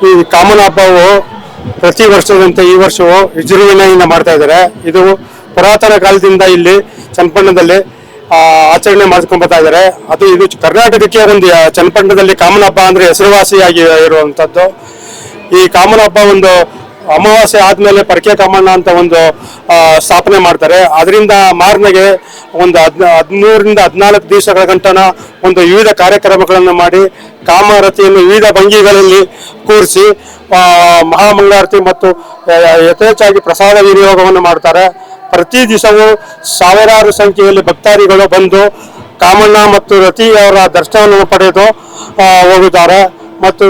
ಈ ಕಾಮನ ಹಬ್ಬವು ಪ್ರತಿ ವರ್ಷದಂತೆ ಈ ವರ್ಷವೂ ವಿಜೃಂಭಣೆಯಿಂದ ಮಾಡ್ತಾ ಇದ್ದಾರೆ. ಇದು ಪುರಾತನ ಕಾಲದಿಂದ ಇಲ್ಲಿ ಚನ್ನಪಟ್ಟಣದಲ್ಲಿ ಆಚರಣೆ ಮಾಡ್ಕೊಂಡು ಬರ್ತಾ ಇದ್ದಾರೆ. ಇದು ಕರ್ನಾಟಕಕ್ಕೆ ಒಂದು ಚನ್ನಪಟ್ಟಣದಲ್ಲಿ ಕಾಮನ ಹಬ್ಬ ಅಂದ್ರೆ ಹೆಸರುವಾಸಿಯಾಗಿ ಇರುವಂತದ್ದು. ಈ ಕಾಮನ ಹಬ್ಬ ಒಂದು ಅಮಾವಾಸ್ಯೆ ಆದ್ಮೇಲೆ ಪರಕೆ ಕಾಮಣ್ಣ ಅಂತ ಒಂದು ಸ್ಥಾಪನೆ ಮಾಡ್ತಾರೆ. ಅದರಿಂದ ಮಾರನೆಗೆ ಒಂದು 13ರಿಂದ 14 ದಿವಸಗಳ ಗಂಟನ ಒಂದು ವಿವಿಧ ಕಾರ್ಯಕ್ರಮಗಳನ್ನು ಮಾಡಿ ಕಾಮರತಿಯನ್ನು ವಿವಿಧ ಭಂಗಿಗಳಲ್ಲಿ ಕೂರಿಸಿ ಮಹಾಮಂಗಳಾರತಿ ಮತ್ತು ಯಥೇಚ್ಛಾಗಿ ಪ್ರಸಾದ ವಿನಿಯೋಗವನ್ನು ಮಾಡ್ತಾರೆ. ಪ್ರತಿ ದಿವಸವೂ ಸಾವಿರಾರು ಸಂಖ್ಯೆಯಲ್ಲಿ ಭಕ್ತಾದಿಗಳು ಬಂದು ಕಾಮಣ್ಣ ಮತ್ತು ರತಿಯವರ ದರ್ಶನವನ್ನು ಪಡೆದು ಹೋಗುತ್ತಾರೆ. ಮತ್ತು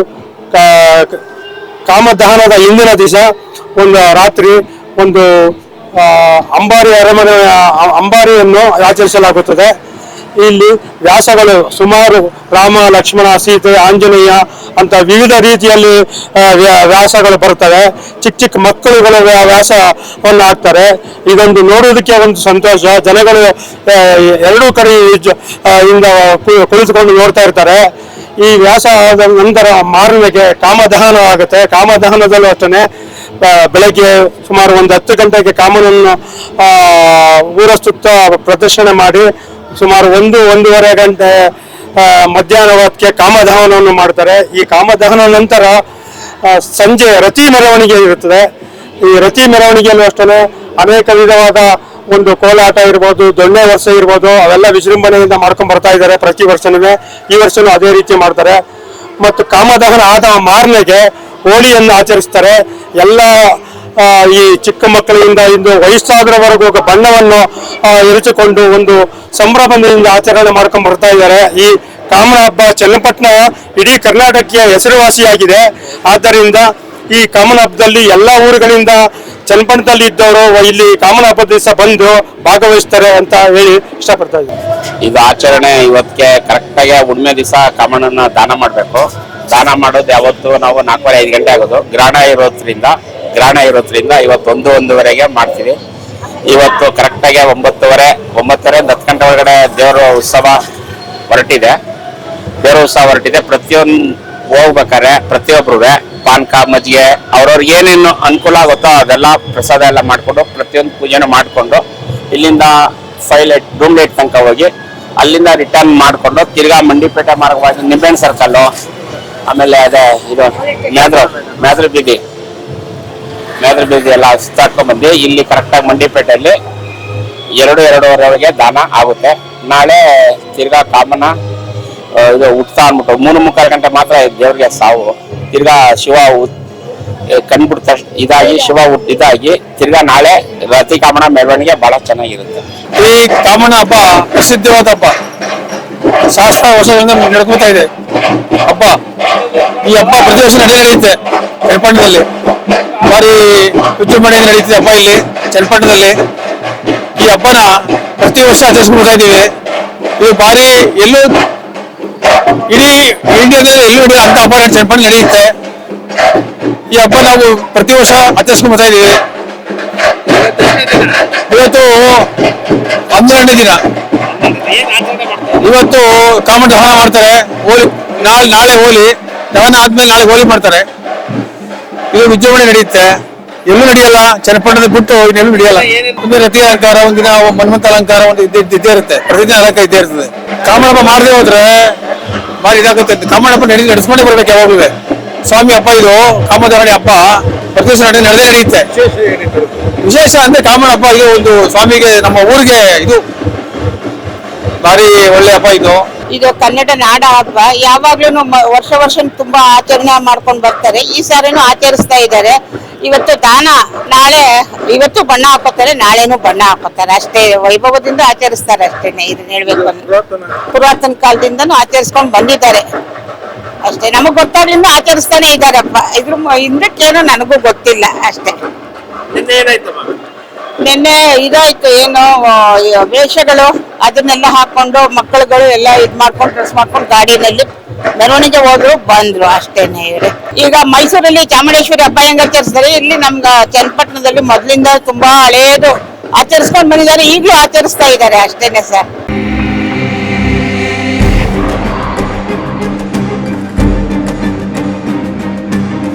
ಕಾಮದಹನದ ಹಿಂದಿನ ದಿವಸ ಒಂದು ರಾತ್ರಿ ಒಂದು ಅಂಬಾರಿಯನ್ನು ಆಚರಿಸಲಾಗುತ್ತದೆ. ಇಲ್ಲಿ ವ್ಯಾಸಗಳು ಸುಮಾರು ರಾಮ, ಲಕ್ಷ್ಮಣ, ಸೀತೆ, ಆಂಜನೇಯ ಅಂತ ವಿವಿಧ ರೀತಿಯಲ್ಲಿ ವ್ಯಾಸಗಳು ಬರ್ತವೆ. ಚಿಕ್ಕ ಚಿಕ್ಕ ಮಕ್ಕಳುಗಳು ವ್ಯಾಸವನ್ನು ಹಾಕ್ತಾರೆ. ಇದೊಂದು ನೋಡುವುದಕ್ಕೆ ಒಂದು ಸಂತೋಷ. ಜನಗಳು ಎರಡೂ ಕಡೆ ಇಂದ ಕುಳಿತುಕೊಂಡು ನೋಡ್ತಾ ಇರ್ತಾರೆ. ಈ ವ್ಯಾಸ ಆದ ನಂತರ ಮಾರನೆಗೆ ಕಾಮದಹನ ಆಗುತ್ತೆ. ಕಾಮದಹನದಲ್ಲೂ ಅಷ್ಟೇ ಬೆಳಗ್ಗೆ ಸುಮಾರು ಒಂದು 10 ಗಂಟೆಗೆ ಕಾಮನನ್ನು ಊರ ಸುತ್ತ ಪ್ರದರ್ಶನ ಮಾಡಿ ಸುಮಾರು 1-1.5 ಗಂಟೆ ಮಧ್ಯಾಹ್ನ ಹೊತ್ತಿಗೆ ಕಾಮದಹನವನ್ನು ಮಾಡ್ತಾರೆ. ಈ ಕಾಮದಹನ ನಂತರ ಸಂಜೆ ರತಿ ಮೆರವಣಿಗೆ ಇರುತ್ತದೆ. ಈ ರತಿ ಮೆರವಣಿಗೆಯಲ್ಲೂ ಅಷ್ಟೇ ಅನೇಕ ವಿಧವಾದ ಒಂದು ಕೋಲಾಟ ಇರ್ಬೋದು, ದೊಣ್ಣೆ ವರ್ಷ ಇರ್ಬೋದು, ಅವೆಲ್ಲ ವಿಜೃಂಭಣೆಯಿಂದ ಮಾಡ್ಕೊಂಡು ಬರ್ತಾ ಇದ್ದಾರೆ ಪ್ರತಿ ವರ್ಷನೂ. ಈ ವರ್ಷನೂ ಅದೇ ರೀತಿ ಮಾಡ್ತಾರೆ. ಮತ್ತು ಕಾಮದಹನ ಆದ ಮಾರನೆಗೆ ಹೋಳಿಯನ್ನು ಆಚರಿಸ್ತಾರೆ. ಎಲ್ಲ ಈ ಚಿಕ್ಕ ಮಕ್ಕಳಿಂದ ಇಂದು ವಯಸ್ಸಾದರವರೆಗೂ ಬಣ್ಣವನ್ನು ಎರಚಿಕೊಂಡು ಒಂದು ಸಂಭ್ರಮದಿಂದ ಆಚರಣೆ ಮಾಡ್ಕೊಂಡು ಬರ್ತಾ ಇದ್ದಾರೆ. ಈ ಕಾಮನ ಹಬ್ಬ ಚನ್ನಪಟ್ಟಣ ಇಡೀ ಕರ್ನಾಟಕಕ್ಕೆ ಹೆಸರುವಾಸಿಯಾಗಿದೆ. ಆದ್ದರಿಂದ ಈ ಕಾಮನ ಹಬ್ಬದಲ್ಲಿ ಎಲ್ಲ ಊರುಗಳಿಂದ ಚನ್ನಪಟ್ಟಣದಲ್ಲಿ ಇದ್ದವರು ಇಲ್ಲಿ ಕಾಮನ ಹಬ್ಬದ ದಿವಸ ಬಂದು ಭಾಗವಹಿಸ್ತಾರೆ ಅಂತ ಹೇಳಿ ಇಷ್ಟಪಡ್ತಾ ಇದ್ದೀನಿ. ಇದು ಆಚರಣೆ ಇವತ್ತಿಗೆ ಕರೆಕ್ಟಾಗಿ ಹುಣ್ಣಿಮೆ ದಿವಸ ಕಾಮಣ್ಣನ ದಾನ ಮಾಡಬೇಕು. ದಾನ ಮಾಡೋದು ಯಾವತ್ತು ನಾವು 4-5 ಗಂಟೆ ಆಗೋದು. ಗ್ರಹಣ ಇರೋದ್ರಿಂದ ಇವತ್ತು 1-1:30ಗೆ ಮಾಡ್ತೀವಿ. ಇವತ್ತು ಕರೆಕ್ಟಾಗಿ 9:30ರಿಂದ 10 ಗಂಟೆ ಒಳಗಡೆ ದೇವರ ಉತ್ಸವ ಹೊರಟಿದೆ. ಪ್ರತಿಯೊಂದು ಹೋಗ್ಬೇಕಾರೆ ಪ್ರತಿಯೊಬ್ಬರು ಪಾನಕ, ಮಜ್ಜಿಗೆ ಅವ್ರವ್ರಿಗೆ ಏನೇನು ಅನುಕೂಲ ಆಗುತ್ತೋ ಅದೆಲ್ಲ ಪ್ರಸಾದ ಎಲ್ಲ ಮಾಡಿಕೊಂಡು ಪ್ರತಿಯೊಂದು ಪೂಜೆನೂ ಮಾಡಿಕೊಂಡು ಇಲ್ಲಿಂದ 5 ರೂಮ್ ಲೈಟ್ ತನಕ ಹೋಗಿ ಅಲ್ಲಿಂದ ರಿಟರ್ನ್ ಮಾಡಿಕೊಂಡು ತಿರ್ಗಾ ಮಂಡಿಪೇಟೆ ಮಾರ್ಗವಾಗಿ ನಿಂಬೆಹಣ್ಣು ಸರ್ಕಲ್ಲು, ಆಮೇಲೆ ಅದೇ ಇದು ಮ್ಯಾದ್ರ ಬೀದಿ ಎಲ್ಲ ಸುತ್ತಾಡ್ಕೊಂಡ್ ಬಂದು ಇಲ್ಲಿ ಕರೆಕ್ಟಾಗಿ ಮಂಡಿಪೇಟೆಯಲ್ಲಿ 2-2:30 ದಾನ ಆಗುತ್ತೆ. ನಾಳೆ ತಿರ್ಗಾ ಕಾಮನ ಇದು ಹುಟ್ತಾ ಅಂದ್ಬಿಟ್ಟು 3-3 ಗಂಟೆ ಮಾತ್ರ ದೇವ್ರಿಗೆ ಸಾವು. ತಿರ್ಗಾ ಶಿವ ಕಣ್ಬಿಡ್ತ ಶಿವ ಇದಾಗಿ ತಿರ್ಗಾ ನಾಳೆ ರತಿ ಕಾಮನ ಮೆರವಣಿಗೆ ಬಹಳ ಚೆನ್ನಾಗಿರುತ್ತೆ. ಈ ಕಾಮನ ಹಬ್ಬ ಪ್ರಸಿದ್ಧವಾದ ಹಬ್ಬ, ಸಹಸ್ರ ವರ್ಷಗಳಿಂದ ನಡ್ಕೋತಾ ಇದೆ ಹಬ್ಬ. ಈ ಹಬ್ಬ ಪ್ರತಿ ವರ್ಷ ನಡೆಯುತ್ತೆ ಚನ್ನಪಟ್ಟಣದಲ್ಲಿ. ಭಾರಿ ವಿಜೃಂಭಣೆಯಿಂದ ನಡೀತಿದೆ ಹಬ್ಬ ಇಲ್ಲಿ ಚನ್ನಪಟ್ಟಣದಲ್ಲಿ. ಈ ಹಬ್ಬನ ಪ್ರತಿ ವರ್ಷ ಆಚರಿಸ್ಕೊಳ್ತಾ ಇದ್ದೀವಿ. ಇದು ಭಾರಿ ಎಲ್ಲೂ ಇಡೀ ಇಂಡಿಯಾದಲ್ಲಿ ಎಲ್ಲೂ ಅಂತ ಹಬ್ಬ ಚನ್ನಪಟ್ಟಣ ನಡೆಯುತ್ತೆ. ಈ ಹಬ್ಬ ನಾವು ಪ್ರತಿ ವರ್ಷ ಆಚರಿಸ್ಕೊಂಡು ಬರ್ತಾ ಇದೀವಿ. ಇವತ್ತು 12ನೇ ದಿನ. ಇವತ್ತು ಕಾಮಣ್ಣ ದಹನ ಮಾಡ್ತಾರೆ. ಹೋಳಿ ನಾಳೆ ಹೋಳಿ ದಹನ ಆದ್ಮೇಲೆ ನಾಳೆ ಹೋಳಿ ಮಾಡ್ತಾರೆ. ಇದು ವಿಜೃಂಭಣೆ ನಡೆಯುತ್ತೆ. ಎಲ್ಲೂ ನಡೆಯಲ್ಲ ಚನ್ನಪಟ್ಟಣದ ಬಿಟ್ಟು ಇನ್ನೆಲ್ಲೂ ನಡೆಯಲ್ಲ. ಒಂದು ರತಿ ಅಲಂಕಾರ, ಒಂದಿನ ಮನ್ಮಂತ ಅಲಂಕಾರ ಒಂದು ಇದ್ದೇ ಇರುತ್ತೆ. ಪ್ರತಿದಿನ ಅಲಂಕಾರ ಇದ್ದೇ ಇರ್ತದೆ. ಕಾಮಣ್ಣ ಹಬ್ಬ ಮಾಡದೆ ಹೋದ್ರೆ ಭಾರಿ ಇದಾಗುತ್ತೆ. ಕಾಮಣ್ಣ ಹಬ್ಬ ನಡೆಸ್ಕೊಂಡೇ ಬರ್ಬೇಕು ಯಾವಾಗಲೂ. ಸ್ವಾಮಿ ಹಬ್ಬ ಇದು ಕಾಮದಹನ ಹಬ್ಬ ಪ್ರತಿ ವರ್ಷ ನಡೆದೇ ನಡೆಯುತ್ತೆ. ವಿಶೇಷ ಅಂದ್ರೆ ಕಾಮಣ್ಣ ಹಬ್ಬ ಇದು ಒಂದು ಸ್ವಾಮಿಗೆ, ನಮ್ಮ ಊರಿಗೆ ಇದು ಭಾರಿ ಒಳ್ಳೆ ಹಬ್ಬ ಇದು ಕನ್ನಡ ನಾಡ ಹಬ್ಬ. ಯಾವಾಗ್ಲೂ ವರ್ಷ ತುಂಬಾ ಆಚರಣೆ ಮಾಡ್ಕೊಂಡು ಬರ್ತಾರೆ. ಈ ಸಾರಿನೂ ಆಚರಿಸ್ತಾ ಇದ್ದಾರೆ. ಇವತ್ತು ದಾನ, ಇವತ್ತು ಬಣ್ಣ ಹಾಕೋತಾರೆ, ನಾಳೆನೂ ಬಣ್ಣ ಹಾಕೋತಾರೆ. ಅಷ್ಟೇ ವೈಭವದಿಂದ ಆಚರಿಸ್ತಾರೆ. ಅಷ್ಟೇನೆ ಇದನ್ನ ಹೇಳ್ಬೇಕು ಅಂದ್ರೆ ಪುರಾತನ ಕಾಲದಿಂದನೂ ಆಚರಿಸ್ಕೊಂಡು ಬಂದಿದ್ದಾರೆ. ಅಷ್ಟೇ, ನಮಗ್ ಗೊತ್ತಾಗ್ಲಿಂದ ಆಚರಿಸ್ತಾನೆ ಇದಾರಪ್ಪ. ಇದಕ್ಕೇನೋ ನನಗೂ ಗೊತ್ತಿಲ್ಲ ಅಷ್ಟೇ. ನಿನ್ನೆ ಇದಾಯ್ತು, ಏನು ವೇಷಗಳು ಅದನ್ನೆಲ್ಲ ಹಾಕೊಂಡು ಮಕ್ಕಳುಗಳು ಎಲ್ಲ ಮಾಡ್ಕೊಂಡು ಡ್ರೆಸ್ ಮಾಡ್ಕೊಂಡು ಗಾಡಿನಲ್ಲಿ ಮೆರವಣಿಗೆ ಹೋದ್ರು ಬಂದ್ರು ಅಷ್ಟೇನೆ. ಈಗ ಮೈಸೂರಲ್ಲಿ ಚಾಮುಂಡೇಶ್ವರಿ ಹಬ್ಬ ಹೆಂಗ್ ಆಚರಿಸ್ತಾರೆ, ಇಲ್ಲಿ ನಮ್ಗ ಚನ್ನಪಟ್ಟಣದಲ್ಲಿ ಮೊದ್ಲಿಂದ ತುಂಬಾ ಹಳೇದು ಆಚರಿಸ್ಕೊಂಡು ಬಂದಿದ್ದಾರೆ. ಈಗಲೂ ಆಚರಿಸ್ತಾ ಇದ್ದಾರೆ ಅಷ್ಟೇನೆ ಸರ್.